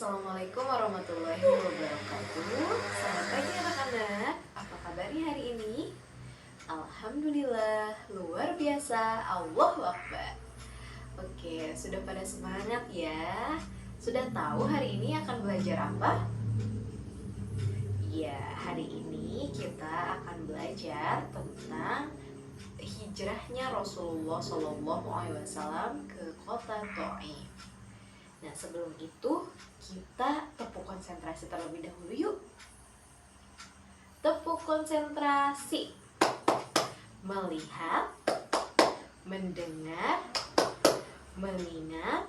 Assalamualaikum warahmatullahi wabarakatuh. Selamat pagi anak-anak. Apa kabarnya hari ini? Alhamdulillah, luar biasa. Allahu Akbar. Oke, sudah pada semangat ya? Sudah tahu hari ini akan belajar apa? Ya, hari ini kita akan belajar tentang hijrahnya Rasulullah SAW ke kota Thaif. Nah, sebelum itu kita tepuk konsentrasi terlebih dahulu yuk. Tepuk konsentrasi. Melihat, mendengar, mengingat,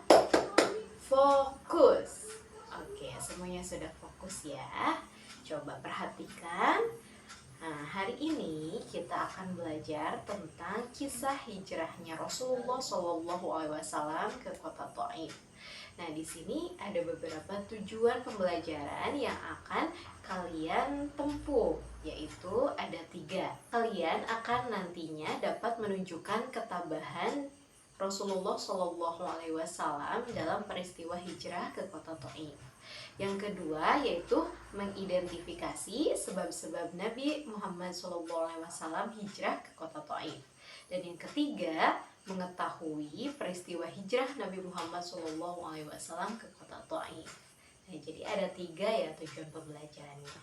fokus. Oke, semuanya sudah fokus ya. Coba perhatikan. Nah, hari ini kita akan belajar tentang kisah hijrahnya Rasulullah SAW ke kota Thaif. Nah, di sini ada beberapa tujuan pembelajaran yang akan kalian tempuh, yaitu ada 3. Kalian akan nantinya dapat menunjukkan ketabahan Rasulullah SAW dalam peristiwa hijrah ke kota Thaif. Yang kedua yaitu mengidentifikasi sebab-sebab Nabi Muhammad SAW hijrah ke kota Thaif. Dan yang ketiga, mengetahui peristiwa hijrah Nabi Muhammad SAW ke kota Thaif. Nah, jadi ada 3 ya tujuan pembelajarannya.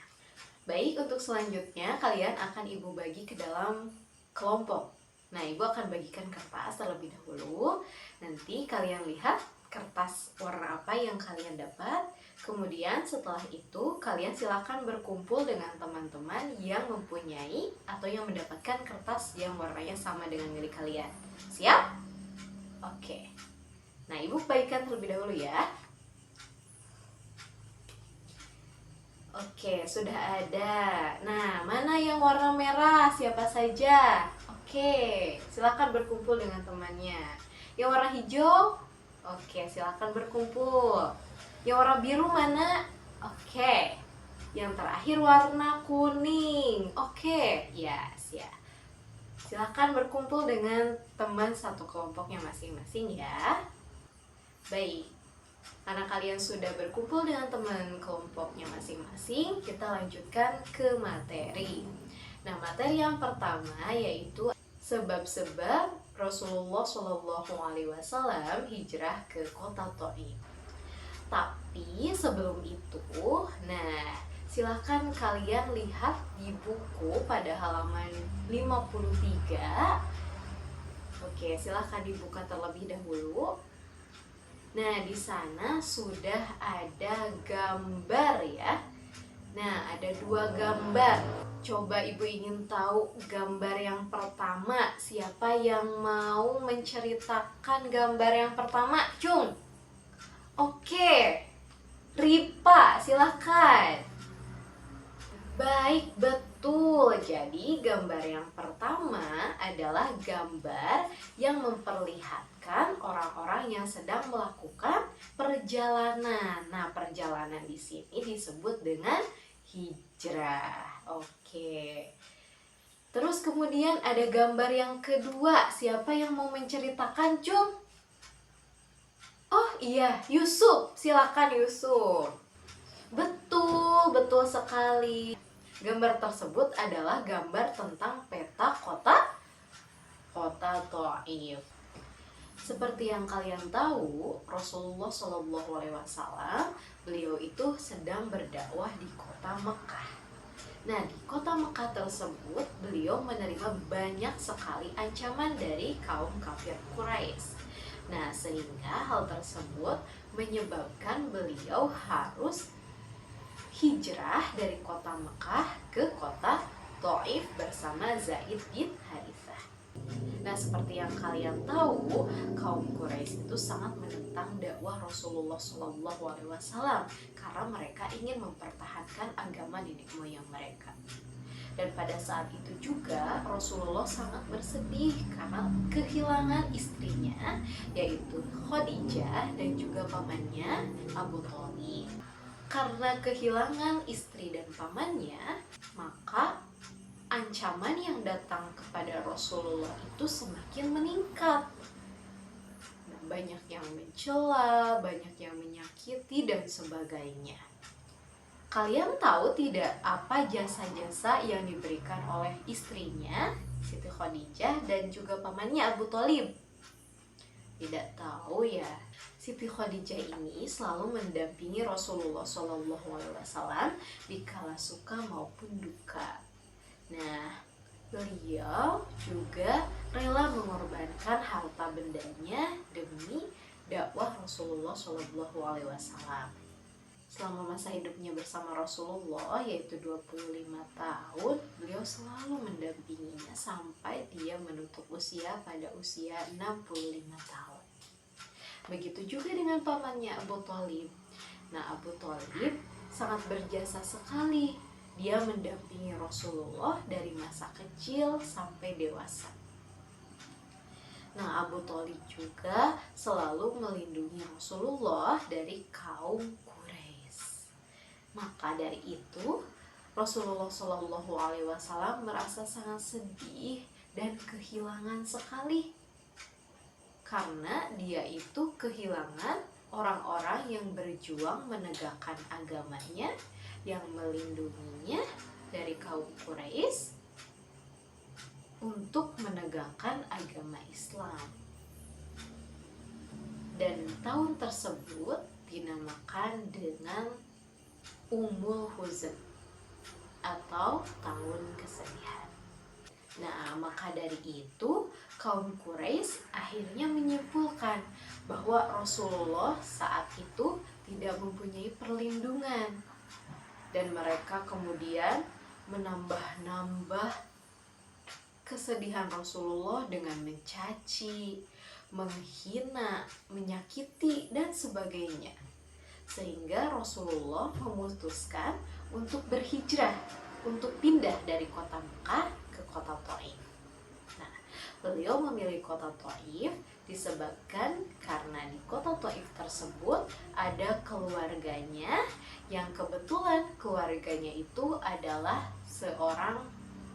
Baik, untuk selanjutnya kalian akan ibu bagi ke dalam kelompok. Nah, ibu akan bagikan kertas terlebih dahulu. Nanti kalian lihat kertas warna apa yang kalian dapat. Kemudian setelah itu kalian silakan berkumpul dengan teman-teman yang mempunyai atau yang mendapatkan kertas yang warnanya sama dengan milik kalian. Siap? Oke. Nah, ibu bagikan terlebih dahulu ya. Oke, sudah ada. Nah, mana yang warna merah? Siapa saja? Oke, silakan berkumpul dengan temannya. Yang warna hijau? Oke, silakan berkumpul. Yang warna biru mana? Oke. Yang terakhir warna kuning. Oke, yes ya. Silakan berkumpul dengan teman satu kelompoknya masing-masing ya. Baik. Karena kalian sudah berkumpul dengan teman kelompoknya masing-masing, kita lanjutkan ke materi. Nah, materi yang pertama yaitu sebab-sebab Rasulullah SAW hijrah ke kota Thaif. Tapi sebelum itu, nah, silahkan kalian lihat di buku pada halaman 53. Oke, silahkan dibuka terlebih dahulu. Nah, di sana sudah ada gambar ya. Nah, ada 2 gambar. Coba ibu ingin tahu gambar yang pertama. Siapa yang mau menceritakan gambar yang pertama? Cung. Oke. Ripa, silahkan. Baik, betul. Jadi gambar yang pertama adalah gambar yang memperlihatkan orang-orang yang sedang melakukan perjalanan. Nah, perjalanan di sini disebut dengan hijrah. Oke. Terus kemudian ada gambar yang kedua. Siapa yang mau menceritakan, Cung? Oh iya, Yusuf. Silakan Yusuf. Betul sekali. Gambar tersebut adalah gambar tentang peta kota Thaif. Seperti yang kalian tahu, Rasulullah SAW beliau itu sedang berdakwah di kota Mekah. Nah, di kota Mekah tersebut beliau menerima banyak sekali ancaman dari kaum kafir Quraisy. Nah, sehingga hal tersebut menyebabkan beliau harus hijrah dari kota Mekah ke kota Thaif bersama Zaid bin Harithah. Nah, seperti yang kalian tahu, kaum Quraisy itu sangat menentang dakwah Rasulullah SAW karena mereka ingin mempertahankan agama nenek moyang mereka. Dan pada saat itu juga Rasulullah sangat bersedih karena kehilangan istrinya, yaitu Khadijah, dan juga pamannya Abu Thalib. Karena kehilangan istri dan pamannya, maka ancaman yang datang kepada Rasulullah itu semakin meningkat. Nah, banyak yang mencela, banyak yang menyakiti, dan sebagainya. Kalian tahu tidak apa jasa-jasa yang diberikan oleh istrinya, Siti Khadijah, dan juga pamannya Abu Thalib? Tidak tahu ya. Siti Khadijah ini selalu mendampingi Rasulullah SAW di kala suka maupun duka. Nah, beliau juga rela mengorbankan harta bendanya demi dakwah Rasulullah SAW. Selama masa hidupnya bersama Rasulullah, yaitu 25 tahun, beliau selalu mendampinginya sampai dia menutup usia pada usia 65 tahun. Begitu juga dengan pamannya Abu Thalib. Nah, Abu Thalib sangat berjasa sekali. Dia mendampingi Rasulullah dari masa kecil sampai dewasa. Nah, Abu Thalib juga selalu melindungi Rasulullah dari kaum Quraisy. Maka dari itu, Rasulullah Shallallahu Alaihi Wasallam merasa sangat sedih dan kehilangan sekali, karena dia itu kehilangan orang-orang yang berjuang menegakkan agamanya, yang melindunginya dari kaum Quraisy untuk menegakkan agama Islam. Dan tahun tersebut dinamakan dengan Ummul Huzn atau tahun kesedihan. Nah, maka dari itu kaum Quraisy akhirnya menyimpulkan bahwa Rasulullah saat itu tidak mempunyai perlindungan, dan mereka kemudian menambah-nambah kesedihan Rasulullah dengan mencaci, menghina, menyakiti, dan sebagainya. Sehingga Rasulullah memutuskan untuk berhijrah, untuk pindah dari kota Mekah ke kota Thaif. Nah, beliau memilih kota Thaif disebabkan karena di kota Thaif tersebut ada keluarganya, yang kebetulan keluarganya itu adalah seorang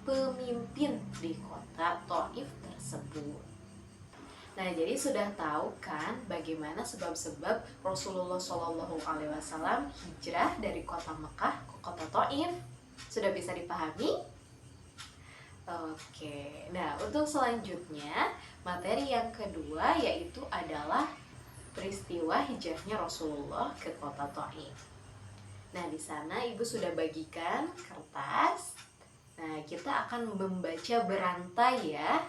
pemimpin di kota Thaif tersebut. Nah, jadi sudah tahu kan bagaimana sebab-sebab Rasulullah Shallallahu Alaihi Wasallam hijrah dari kota Mekah ke kota Thaif? Sudah bisa dipahami? Oke, nah untuk selanjutnya materi yang kedua yaitu adalah peristiwa hijrahnya Rasulullah ke kota Thaif. Nah, di sana ibu sudah bagikan kertas. Nah, kita akan membaca berantai ya.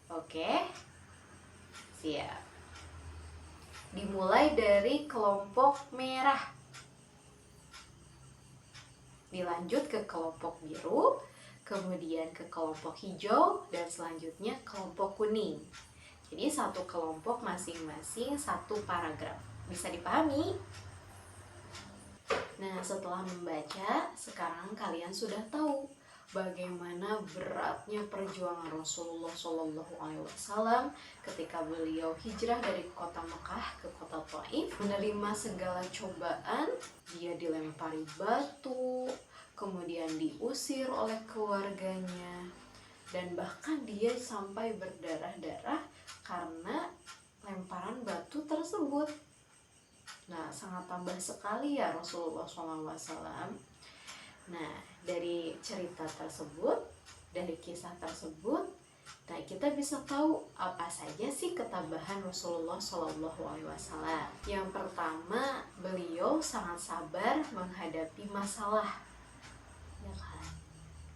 Oke, siap. Dimulai dari kelompok merah, dilanjut ke kelompok biru, kemudian ke kelompok hijau, dan selanjutnya kelompok kuning. Jadi satu kelompok masing-masing satu paragraf. Bisa dipahami? Nah, setelah membaca, sekarang kalian sudah tahu bagaimana beratnya perjuangan Rasulullah Shallallahu Alaihi Wasallam ketika beliau hijrah dari kota Mekah ke kota Thaif, menerima segala cobaan. Dia dilempari batu, kemudian diusir oleh keluarganya, dan bahkan dia sampai berdarah-darah karena lemparan batu tersebut. Nah, sangat tambah sekali ya Rasulullah SAW. Nah, dari cerita tersebut, dari kisah tersebut, nah kita bisa tahu apa saja sih ketabahan Rasulullah SAW. Yang pertama, beliau sangat sabar menghadapi masalah, ya kan?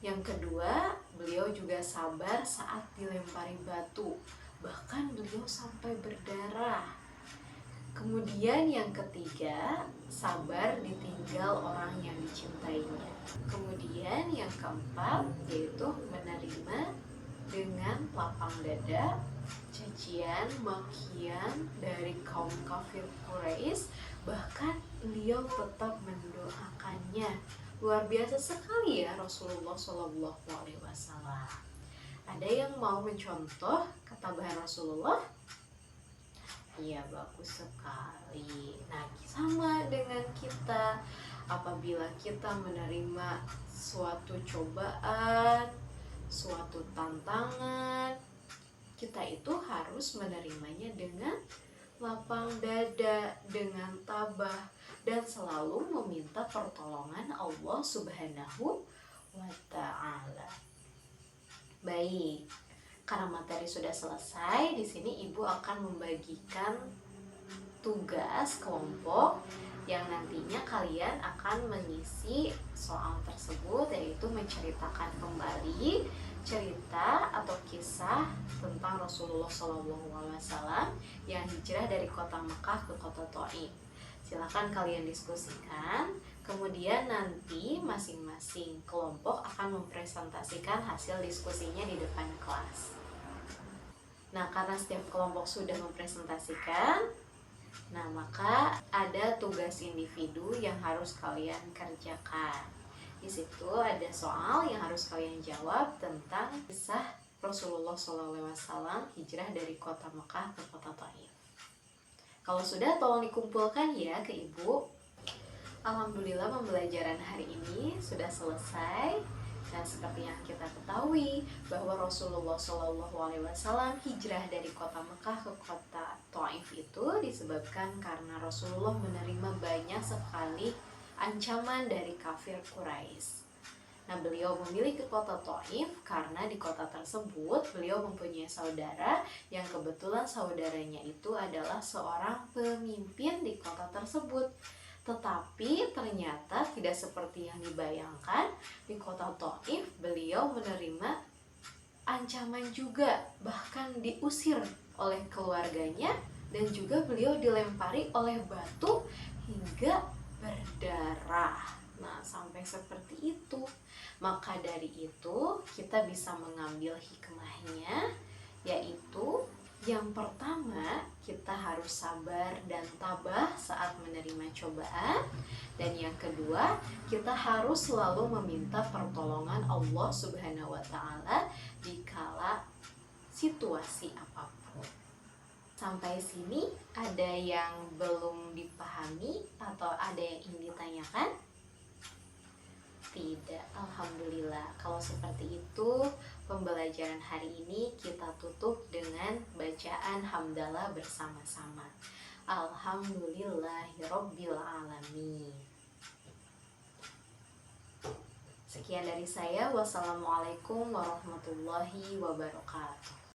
Yang kedua, beliau juga sabar saat dilempari batu, bahkan beliau sampai berdarah. Kemudian yang ketiga, sabar ditinggal orang yang dicintainya. Kemudian yang keempat, yaitu menerima dengan lapang dada cacian, makian dari kaum kafir Quraisy, bahkan beliau tetap mendoakannya. Luar biasa sekali ya Rasulullah Shallallahu Alaihi Wasallam. Ada yang mau mencontoh ketabahan Rasulullah? Iya, bagus sekali. Nah, sama dengan kita, apabila kita menerima suatu cobaan, suatu tantangan, kita itu harus menerimanya dengan lapang dada dengan tabah, dan selalu meminta pertolongan Allah Subhanahu wa Ta'ala. Baik, karena materi sudah selesai, di sini Ibu akan membagikan tugas kelompok yang nantinya kalian akan mengisi soal tersebut, yaitu menceritakan kembali cerita atau kisah tentang Rasulullah SAW yang hijrah dari kota Mekah ke kota Thaif. Silakan kalian diskusikan, kemudian nanti masing-masing kelompok akan mempresentasikan hasil diskusinya di depan kelas. Nah, karena setiap kelompok sudah mempresentasikan, nah maka ada tugas individu yang harus kalian kerjakan. Di situ ada soal yang harus kalian jawab tentang kisah Rasulullah SAW hijrah dari kota Mekah ke kota Thaif. Kalau sudah, tolong dikumpulkan ya ke Ibu. Alhamdulillah, pembelajaran hari ini sudah selesai. Dan seperti yang kita ketahui bahwa Rasulullah SAW hijrah dari kota Mekah ke kota Thaif itu disebabkan karena Rasulullah menerima banyak sekali ancaman dari kafir Quraisy. Nah, beliau memilih ke kota Thaif karena di kota tersebut beliau mempunyai saudara yang kebetulan saudaranya itu adalah seorang pemimpin di kota tersebut. Tetapi ternyata tidak seperti yang dibayangkan. Di kota Thaif beliau menerima ancaman juga, bahkan diusir oleh keluarganya, dan juga beliau dilempari oleh batu hingga berdarah. Nah, sampai seperti itu. Maka dari itu kita bisa mengambil hikmahnya, yaitu yang pertama, kita harus sabar dan tabah saat menerima cobaan. Dan yang kedua, kita harus selalu meminta pertolongan Allah Subhanahu wa Ta'ala di kala situasi apapun. Sampai sini ada yang belum dipahami atau ada yang ingin ditanyakan? Tidak, alhamdulillah. Kalau seperti itu, pembelajaran hari ini kita tutup dengan bacaan hamdalah bersama-sama. Alhamdulillahirabbil alamin. Sekian dari saya. Wassalamualaikum warahmatullahi wabarakatuh.